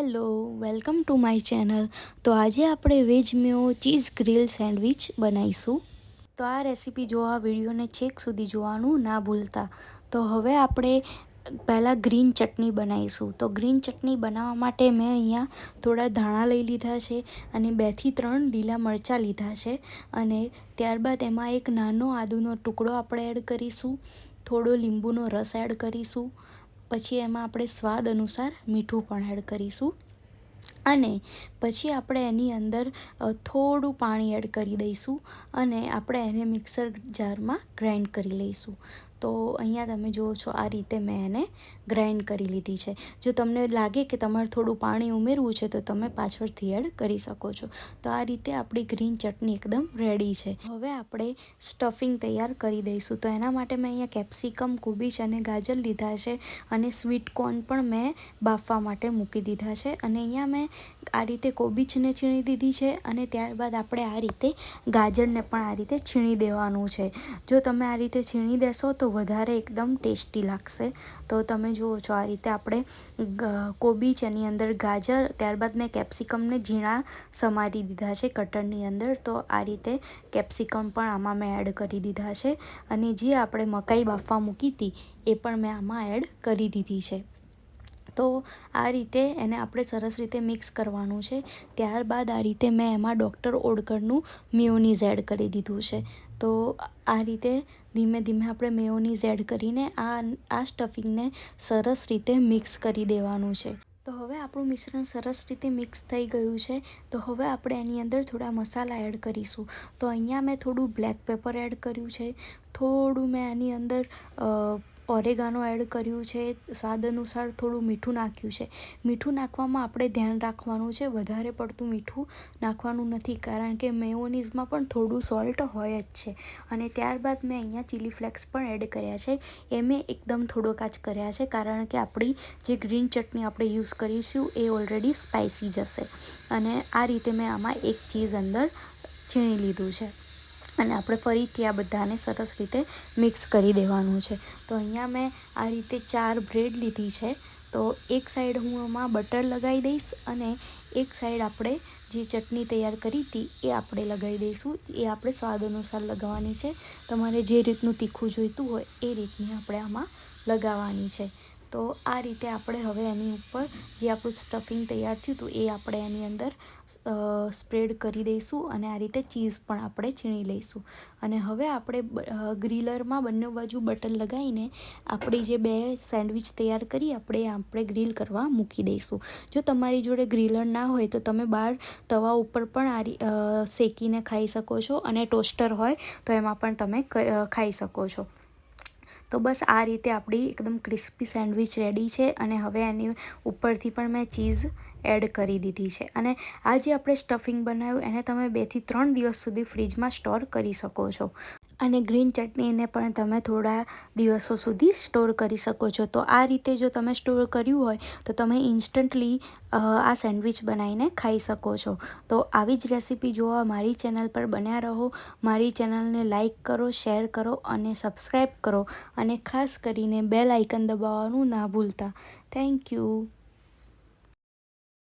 Hello, welcome to my channel. તો આજે આપણે વેજ મેયો ચીઝ ગ્રીલ સેન્ડવિચ બનાવીશું. તો આ રેસીપી જોવા વિડીયોને છેક સુધી જોવાનું ના ભૂલતા. તો હવે આપણે પહેલાં ગ્રીન ચટણી બનાવીશું. તો ગ્રીન ચટણી બનાવવા માટે મેં અહીંયા થોડા ધાણા લઈ લીધા છે અને 2 થી 3 લીલા મરચાં લીધા છે અને ત્યારબાદ એમાં એક નાનો આદુનો ટુકડો આપણે એડ કરીશું, થોડો લીંબુનો રસ એડ કરીશું, પછી એમાં આપણે સ્વાદ અનુસાર મીઠું પણ એડ કરીશું અને પછી આપણે એની અંદર થોડું પાણી એડ કરી દઈશું અને આપણે એને મિક્સર જારમાં ગ્રાઇન્ડ કરી લઈશું. તો અહીંયા તમે જુઓ છો આ રીતે મેં એને ગ્રાઇન્ડ કરી લીધી છે. જો તમને લાગે કે તમારે થોડું પાણી ઉમેરવું છે તો તમે પાછળથી એડ કરી શકો છો. તો આ રીતે આપણી ગ્રીન ચટણી એકદમ રેડી છે. હવે આપણે સ્ટફિંગ તૈયાર કરી દઈશું. તો એના માટે મેં અહીંયા કેપ્સિકમ, કોબીજ અને ગાજર લીધા છે અને સ્વીટ કોર્ન પણ મેં બાફવા માટે મૂકી દીધા છે અને અહીંયા મેં આ રીતે કોબીજને છીણી દીધી છે અને ત્યારબાદ આપણે આ રીતે ગાજરને પણ આ રીતે છીણી દેવાનું છે. જો તમે આ રીતે છીણી દેશો તો વધારે એકદમ ટેસ્ટી લાગશે. તો તમે જુઓ છો આ રીતે આપણે કોબીજ એની અંદર ગાજર, ત્યારબાદ મેં કેપ્સિકમને ઝીણા સમારી દીધા છે કટરની અંદર. તો આ રીતે કેપ્સિકમ પણ આમાં મેં એડ કરી દીધા છે અને જે આપણે મકાઈ બાફવા મૂકી હતી એ પણ મેં આમાં એડ કરી દીધી છે. તો આ રીતે એને આપણે સરસ રીતે મિક્સ કરવાનું છે. ત્યારબાદ આ રીતે મેં એમાં ડૉક્ટર ઓડકરનું મેયોનીઝ એડ કરી દીધું છે. તો આ રીતે ધીમે ધીમે આપણે મેયોનીઝ એડ કરીને આ સ્ટફિંગને સરસ રીતે મિક્સ કરી દેવાનું છે. તો હવે આપણું મિશ્રણ સરસ રીતે મિક્સ થઈ ગયું છે. તો હવે આપણે એની અંદર થોડા મસાલા એડ કરીશું. તો અહીંયા મેં થોડું બ્લેક પેપર એડ કર્યું છે, થોડું મેં આની અંદર ઓરેગાનો એડ કર્યું છે, સ્વાદ અનુસાર થોડું મીઠું નાખ્યું છે. મીઠું નાખવામાં આપણે ધ્યાન રાખવાનું છે, વધારે પડતું મીઠું નાખવાનું નથી કારણ કે મેયોનીઝમાં પણ થોડું સોલ્ટ હોય જ છે. અને ત્યારબાદ મેં અહીંયા ચીલી ફ્લેક્સ પણ એડ કર્યા છે. એ મેં એકદમ થોડોક જ કર્યા છે કારણ કે આપણી જે ગ્રીન ચટણી આપણે યુઝ કરીશું એ ઓલરેડી સ્પાઇસી જશે. અને આ રીતે મેં આમાં એક ચીઝ અંદર છીણી લીધું છે અને આપણે ફરીથી આ બધાને સરસ રીતે મિક્સ કરી દેવાનું છે. તો અહીંયા મેં આ રીતે 4 બ્રેડ લીધી છે. તો એક સાઈડ હું એમાં બટર લગાવી દઈશ અને એક સાઈડ આપણે જે ચટણી તૈયાર કરી હતી એ આપણે લગાવી દઈશું. એ આપણે સ્વાદ અનુસાર લગાવવાની છે. તમારે જે રીતનું તીખું જોઈતું હોય એ રીતની આપણે આમાં લગાવવાની છે. તો આ રીતે આપણે હવે એની ઉપર જે આપણું સ્ટફિંગ તૈયાર થયું હતું એ આપણે એની અંદર સ્પ્રેડ કરી દઈશું અને આ રીતે ચીઝ પણ આપણે છીણી લઈશું. અને હવે આપણે ગ્રીલરમાં બંને બાજુ બટર લગાવીને આપણી જે 2 સેન્ડવિચ તૈયાર કરી આપણે ગ્રીલ કરવા મૂકી દઈશું. જો તમારી જોડે ગ્રીલર ના હોય તો તમે બહાર તવા ઉપર પણ શેકીને ખાઈ શકો છો અને ટોસ્ટર હોય તો એમાં પણ તમે ખાઈ શકો છો. તો બસ આ રીતે આપણી એકદમ ક્રિસ્પી સેન્ડવિચ રેડી છે અને હવે એની ઉપરથી પણ મેં ચીઝ એડ કરી દીધી છે. અને આ જે આપણે સ્ટફિંગ બનાવ્યું એને તમે 2 થી 3 દિવસ સુધી ફ્રીજમાં સ્ટોર કરી શકો છો અને ગ્રીન ચટણીને પણ તમે થોડા દિવસો સુધી સ્ટોર કરી શકો છો. તો આ રીતે જો તમે સ્ટોર કર્યું હોય તો તમે ઇન્સ્ટન્ટલી આ સેન્ડવિચ બનાવીને ખાઈ શકો છો. તો આવી જ રેસીપી જોવા મારી ચેનલ પર બન્યા રહો. મારી ચેનલને લાઇક કરો, શેર કરો અને સબસ્ક્રાઈબ કરો અને ખાસ કરીને બેલ આઇકન દબાવવાનું ના ભૂલતા. Thank you.